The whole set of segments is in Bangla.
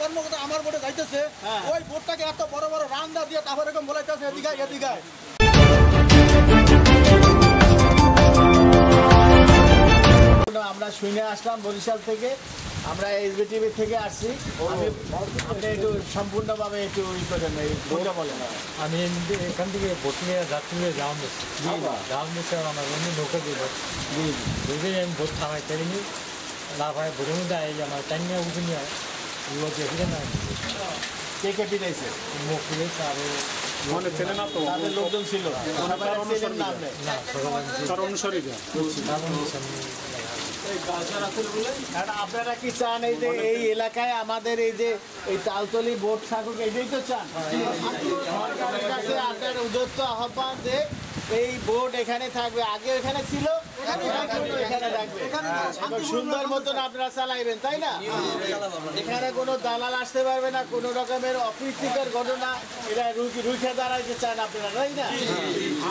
কর্মকর্তা আমার বোর্ডে যাইতেছে, ওই বোর্ডটাকে এত বড় বড় রান্দা দিয়ে তারপর এরকম বলাইতেছে এদিকে এদিকে। আমরা শুনে আসলাম বরিশাল থেকে, আমরা এসবিটিভি থেকে আসছি। আপনি একটু সম্পূর্ণভাবে একটু ই করেন, এই বইটা বলেন। আমি এখান থেকে বোটিংয়ে যাচ্ছি, যাওয়ান দিচ্ছি আমার অন্য নৌকা দিয়ে বুঝলি আমি বোট থামাই তাইনি লাভ হয় বোটের মধ্যে আই আমার টাইম নিয়ে উঠে নিয়ে এখানে না কে কে পিটাইছে? মুখ খুলেছে আরো তাদের লোকজন ছিল আপনারা কি চান এই যে এই এলাকায় আমাদের এই যে এই তালতলি বোট থাকুক, এটাই তো চান? সরকারের কাছে আপনার উদ্যত আহ্বান যে এই বোট এখানে থাকবে, আগে এখানে ছিল এখানে থাকবে, সুন্দর মতন আপনারা চালাইবেন, তাই না? এখানে কোনো দালাল আসতে পারবে না, কোনো রকমের অপ্রীতিকর ঘটনা এটা রুখে দাঁড়াইতে চান আপনারা, তাই না?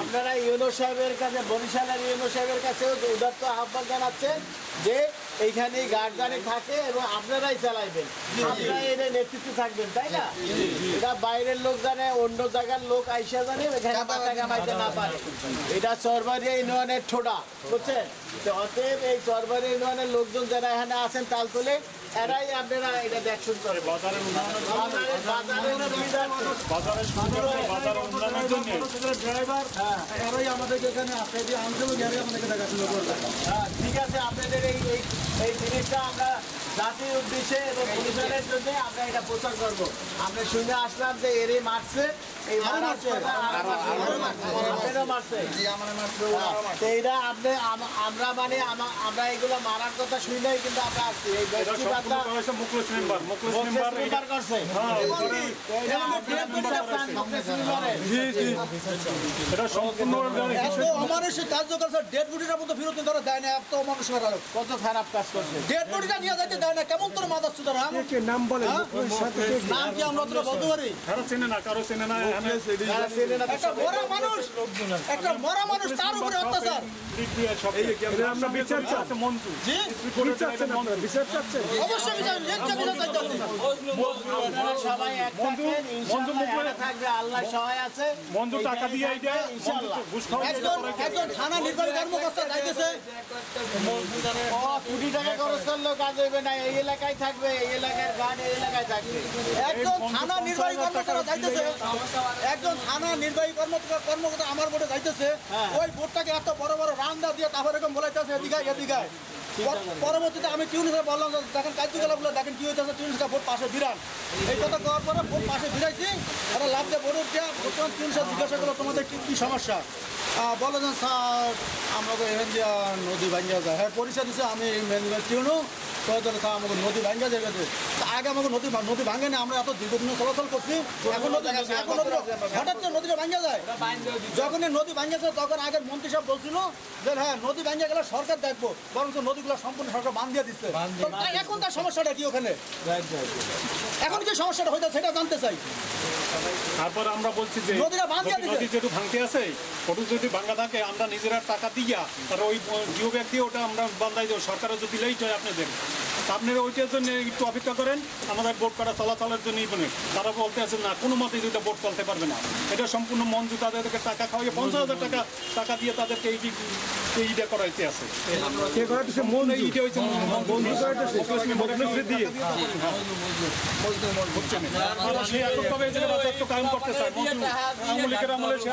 আপনারা ইউনো সাহেবের কাছে, বরিশালের ইউনো সাহেবের কাছেও উদাত্ত আহ্বান জানাচ্ছেন যে এইখানে গার্ডজানি থাকে এবং আপনারাই চালাইবেন, আপনারাই এর নেতৃত্বে থাকবেন, তাই না? এটা বাইরের লোক জানে, অন্য জায়গার লোক আইসা জানে এখানে টাকা কামাইতে না পারে। এটা চরবাড়িয়া ইউনিয়নের ঠোঁটা, বুঝছেন? অতএব এই চরবাড়িয়া ইউনিয়নের লোকজন যারা এখানে আছেন তালতলে, এরাই আপনারা এটা দেখশুন করে এরাই আমাদেরকে এখানে আসে দিয়ে আনতে আমাদেরকে দেখাশোনা করবে। ঠিক আছে, আপনাদের এই জিনিসটা আমরা জাতির উদ্দেশ্যে এবং পরিবারের জন্য আমরা এটা প্রচার করবো। আমরা শুনে আসলাম যে এরই মারছে, এই মারছে এইটা আপনি আমরা মানে আমরা এগুলো মারার কথা শুনেই কিন্তু আমরা আসছি। এই অমানুষিক কাজ করছে, ডেড বডিটা মতো ফেরত তারা দেয় না, এত অমানুষ কত খারাপ কাজ করছে। ডেড বডিটা নিয়ে যাইতে দেয় না, কেমন তোর মাথা সুতরাং নাম বলে নাম কি আমরা তোরা বলতে পারি? কারো চেনে না, কারো চেনে না, একটা মরা মানুষ, একটা মরা মানুষ, তার উপরে অত্যাচার। আমরা বিচার চাচ্ছি, মঞ্জু জি বিচার চাচ্ছেন, আপনারা বিচার চাচ্ছেন? অবশ্যই বিচার, লেখা বিচার চাইতেছি। সবাই এক থাকেন, ইনশাআল্লাহ থাকবে, আল্লাহ সহায় আছে। মঞ্জু টাকা দিয়ে আইডা ইনশাআল্লাহ ঘুষ খাওয়া একজন থানা নির্বাহী কর্মকর্তা যাইতেছে, ও কোটি টাকা খরচ করলেও কাজ হইবে না, এই এলাকায় থাকবে, এই এলাকার গান এই এলাকায় থাকবে। একজন থানা নির্বাহী কর্মকর্তা যাইতেছে, একজন থানা নির্বাহী কর্মকর্তা আমার বোর্ডে যাইতেছে, ওই বোর্ডটাকে এত বড় বড় রান্দা দিয়ে তারপর এরকম বলাইতেছে এদিকে এদিকে। পরবর্তীতে আমি টিউনিসে বললাম দেখেন কার্যকলাপগুলো দেখেন কি হইতেছে, টিউনিসটা ভোট পাশে বিরান। এই কথা করার পরে ভোট পাশে বিরাইছি, ওরা লাভ দিয়ে ভোট উঠছে। বর্তমান টিউনিসে জিজ্ঞাসা করলো তোমাদের কি সমস্যা, বলে যে স্যার আমাকে এখান দিয়ে নদী ভাঙ্গিয়া যায়। হ্যাঁ পরিচয় দিচ্ছে আমি টিউনু, আমাকে নদী ভাঙ্গা যায় গেছে। আগে আমাকে নদী ভাঙে না, আমরা এত দীর্ঘদিন চলাচল করছি, এখন হঠাৎ নদীটা ভাঙ্গা যায়। যখনই নদী ভাঙ্গেছে তখন আগের মন্ত্রী সাহেব বলছিল যে হ্যাঁ নদী ভাঙ্গা গেলে সরকার দেখবো, বরঞ্চ নদীগুলো সম্পূর্ণ সরকার বাঁধ দিয়ে দিচ্ছে। এখন তার সমস্যাটা কি ওখানে, এখন কি সমস্যাটা হইতে সেটা জানতে চাই। তারপর আমরা বলছি যে নদী যেটু ভাঙতে আছে, ওটু যদি ভাঙা থাকে আমরা নিজেরা টাকা দিয়া আর ওই জিও ব্যাগ দিয়ে ওটা আমরা বান্ধাই দেবো, সরকারের যদি লেট হয় আপনাদের, আপনারা ওইটার জন্য একটু অপেক্ষা করেন, আমাদের বোট করা চলাচলের জন্যই বলে। তারা বলতে আছেন না কোনো মতেই দুইটা বোট চলতে পারবে না, এটা সম্পূর্ণ মঞ্জু তাদেরকে টাকা খাওয়াইয়ে 50,000 টাকা দিয়ে তাদেরকে এইটা করাইতে আছে।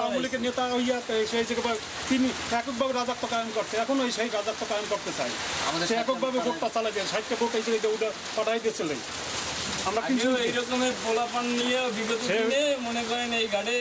আমলিকের নেতা হইয়া সেই জায়গায় তিনি এককভাবে রাজত্ব কায়েম করছে, এখন ওই সেই রাজত্ব কায়েম করতে চাই, সে এককভাবে ভোটটা চালাই যায়, 60টা ভোট এই জায়গায় পাঠাই দিয়েছিলেন। আমরা কিন্তু এইরকমের পোলাপান নিয়ে বিগত দিনে মনে করেন এই গাড়ে